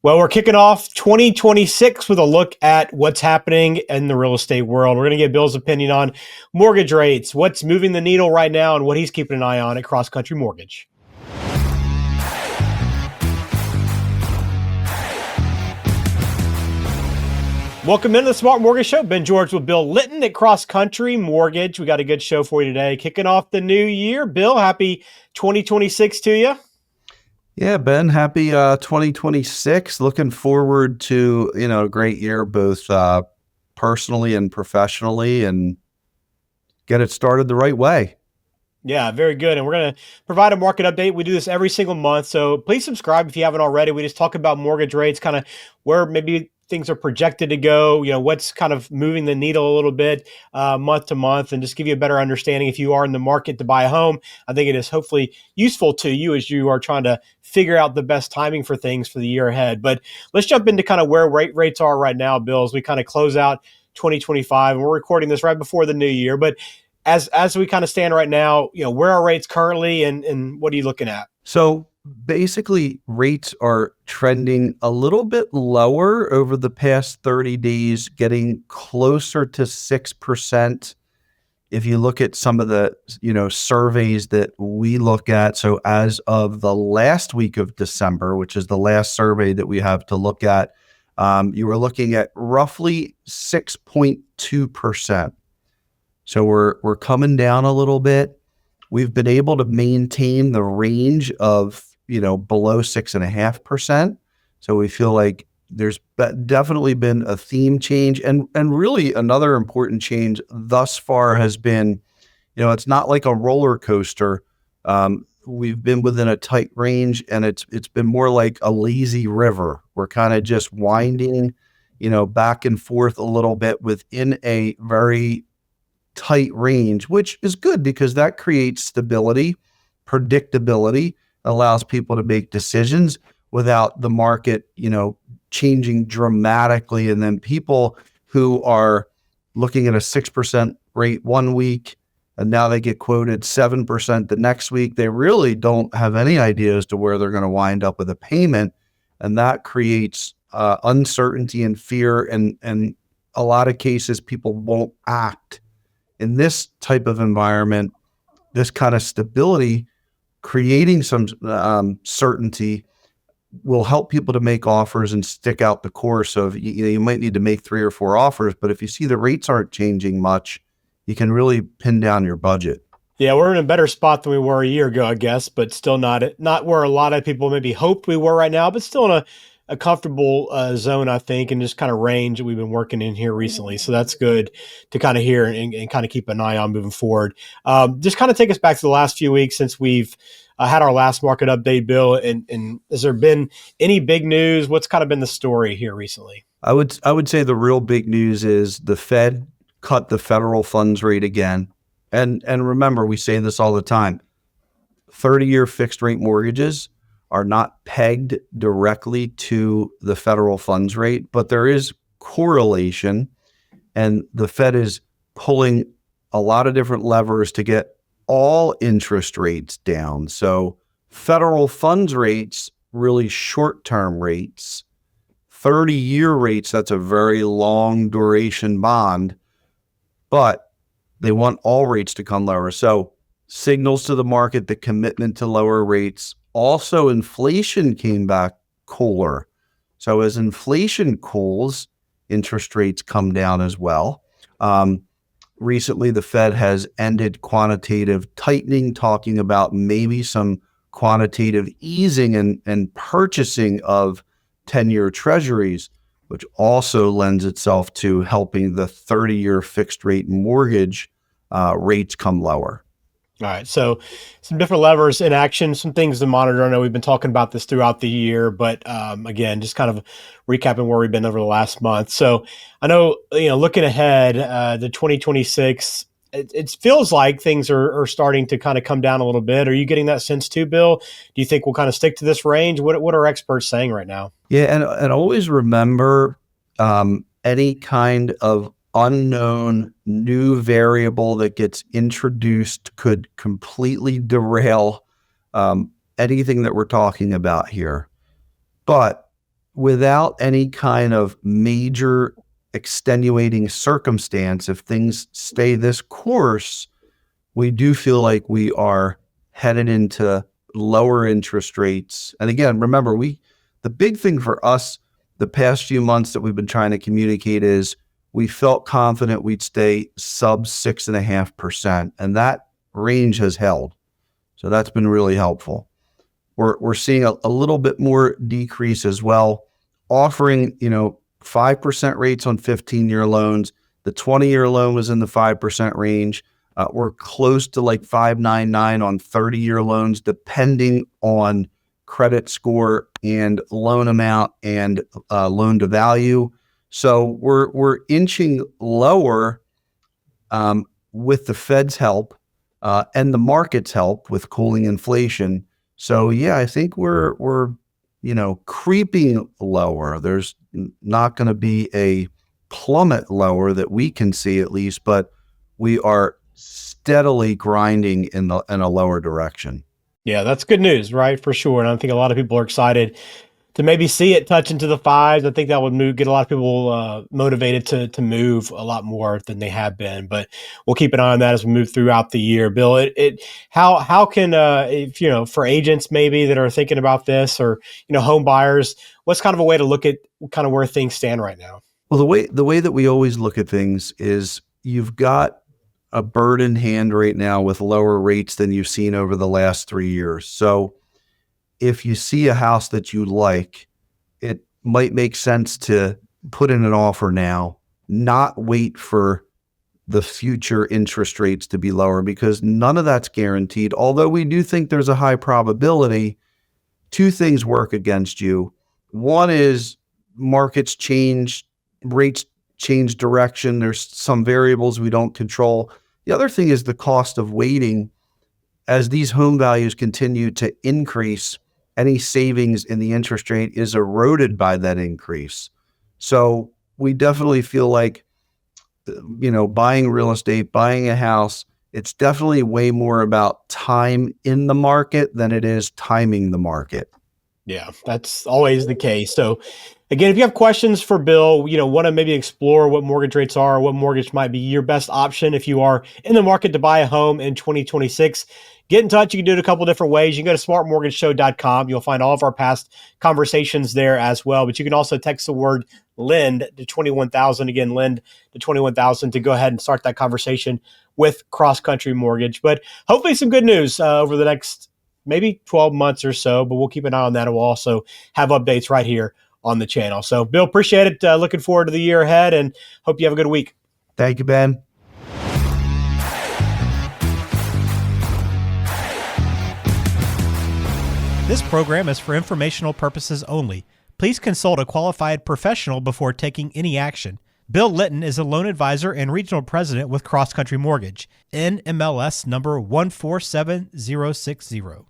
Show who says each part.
Speaker 1: Well, we're kicking off 2026 with a look at what's happening in the real estate world. We're going to get Bill's opinion on mortgage rates, what's moving the needle right now, and what he's keeping an eye on at Cross Country Mortgage. Welcome into the Smart Mortgage Show. Ben George with Bill Litton at Cross Country Mortgage. We got a good show for you today. Kicking off the new year. Bill, happy 2026 to you.
Speaker 2: Yeah, Ben, happy 2026. Looking forward to, a great year, both personally and professionally, and get it started the right way.
Speaker 1: Yeah, very good. And we're going to provide a market update. We do this every single month. So please subscribe if you haven't already. We just talk about mortgage rates, kind of where maybe things are projected to go, what's kind of moving the needle a little bit month to month, and just give you a better understanding if you are in the market to buy a home. I think it is hopefully useful to you as you are trying to figure out the best timing for things for the year ahead. But let's jump into kind of where rates are right now, Bill, as we kind of close out 2025. And we're recording this right before the new year. But as we kind of stand right now, where are rates currently and what are you looking at?
Speaker 2: So basically, rates are trending a little bit lower over the past 30 days, getting closer to 6%. If you look at some of the, surveys that we look at, so as of the last week of December, which is the last survey that we have to look at, you were looking at roughly 6.2%. So we're coming down a little bit. We've been able to maintain the range of, below 6.5%. So we feel like there's definitely been a theme change. And really another important change thus far has been, it's not like a roller coaster. We've been within a tight range, and it's been more like a lazy river. We're kind of just winding, back and forth a little bit within a very tight range, which is good because that creates stability, predictability, allows people to make decisions without the market, changing dramatically. And then people who are looking at a 6% rate one week and now they get quoted 7% the next week, they really don't have any idea as to where they're going to wind up with a payment. And that creates uncertainty and fear. And a lot of cases, people won't act. In this type of environment, this kind of stability, creating some certainty will help people to make offers and stick out the course of, you might need to make 3 or 4 offers, but if you see the rates aren't changing much, you can really pin down your budget.
Speaker 1: Yeah, we're in a better spot than we were a year ago, I guess, but still not where a lot of people maybe hoped we were right now, but still in a comfortable zone, I think, and just kind of range that we've been working in here recently. So that's good to kind of hear and kind of keep an eye on moving forward. Just kind of take us back to the last few weeks since we've had our last market update, Bill. And has there been any big news? What's kind of been the story here recently?
Speaker 2: I would say the real big news is the Fed cut the federal funds rate again. And remember, we say this all the time, 30-year fixed rate mortgages are not pegged directly to the federal funds rate, but there is correlation, and the Fed is pulling a lot of different levers to get all interest rates down. So federal funds rates, really short-term rates, 30-year rates, that's a very long duration bond, but they want all rates to come lower. So signals to the market, the commitment to lower rates. Also, inflation came back cooler. So as inflation cools, interest rates come down as well. Recently, the Fed has ended quantitative tightening, talking about maybe some quantitative easing and purchasing of 10-year treasuries, which also lends itself to helping the 30-year fixed rate mortgage rates come lower.
Speaker 1: All right. So some different levers in action, some things to monitor. I know we've been talking about this throughout the year, but again, just kind of recapping where we've been over the last month. So I know, looking ahead to 2026, it feels like things are starting to kind of come down a little bit. Are you getting that sense too, Bill? Do you think we'll kind of stick to this range? What are experts saying right now?
Speaker 2: Yeah. And always remember any kind of unknown new variable that gets introduced could completely derail anything that we're talking about here. But without any kind of major extenuating circumstance, if things stay this course, we do feel like we are headed into lower interest rates. And again, remember, the big thing for us the past few months that we've been trying to communicate is we felt confident we'd stay sub 6.5%, and that range has held. So that's been really helpful. We're seeing a little bit more decrease as well, offering 5% rates on 15-year loans. The 20-year loan was in the 5% range. We're close to like 5.99 on 30-year loans, depending on credit score and loan amount and loan to value. So we're inching lower with the Fed's help and the market's help with cooling inflation. So yeah, I think we're creeping lower. There's not going to be a plummet lower that we can see at least, but we are steadily grinding in a lower direction.
Speaker 1: Yeah, that's good news, right? For sure. And I think a lot of people are excited to maybe see it touch into the fives. I think that would get a lot of people motivated to move a lot more than they have been. But we'll keep an eye on that as we move throughout the year. Bill, how can if for agents maybe that are thinking about this, or home buyers, what's kind of a way to look at kind of where things stand right now?
Speaker 2: Well, the way that we always look at things is you've got a bird in hand right now with lower rates than you've seen over the last 3 years. So if you see a house that you like, it might make sense to put in an offer now, not wait for the future interest rates to be lower, because none of that's guaranteed. Although we do think there's a high probability, two things work against you. One is markets change, rates change direction. There's some variables we don't control. The other thing is the cost of waiting. As these home values continue to increase, any savings in the interest rate is eroded by that increase. So we definitely feel like, buying real estate, buying a house, it's definitely way more about time in the market than it is timing the market.
Speaker 1: Yeah, that's always the case. So again, if you have questions for Bill, want to maybe explore what mortgage rates are, what mortgage might be your best option if you are in the market to buy a home in 2026, get in touch. You can do it a couple different ways. You can go to smartmortgageshow.com. You'll find all of our past conversations there as well. But you can also text the word LEND to 21,000. Again, LEND to 21,000 to go ahead and start that conversation with Cross Country Mortgage. But hopefully some good news over the next maybe 12 months or so, but we'll keep an eye on that. And we'll also have updates right here on the channel. So Bill, appreciate it. Looking forward to the year ahead, and hope you have a good week.
Speaker 2: Thank you, Ben.
Speaker 3: This program is for informational purposes only. Please consult a qualified professional before taking any action. Bill Litton is a loan advisor and regional president with Cross Country Mortgage, NMLS number 147060.